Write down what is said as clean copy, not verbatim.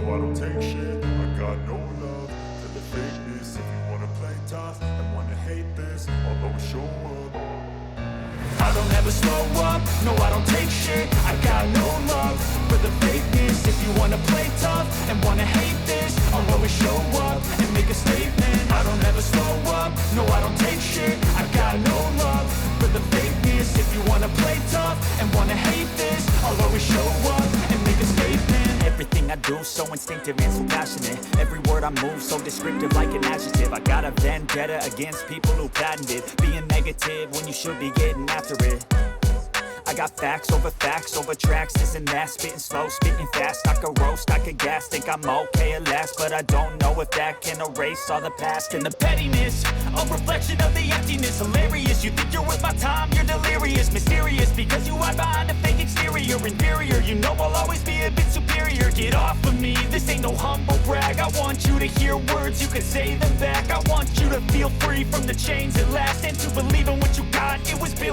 I don't take shit. I got no love for the fakeness. If you wanna play tough and wanna hate this, I'll always show up. I don't ever slow up, no I don't take shit. I got no love for the fakeness. If you wanna play tough and wanna hate this, I'll always show up and make a statement. I don't ever slow up, no I don't take shit. I got no love for the fakeness. If you wanna play tough and wanna hate this, I'll always show up and make a statement. Everything I do so instinctive and so passionate. Every word I move so descriptive like an adjective. I got a vendetta against people who patented being negative when you should be getting after it. I got facts over tracks, this and that. Spitting slow, spitting fast. I could roast, I could gas. Think I'm okay at last, but I don't know if that can erase all the past. And the pettiness, a reflection of the emptiness. Hilarious, you think you're worth my time, you're delirious. Mysterious, because you hide behind a fake exterior. Inferior, you know I'll always be a bit superior. Get off of me, this ain't no humble brag. I want you to hear words, you can say them back. I want you to feel free from the chains at last, and to believe in what you got, it was built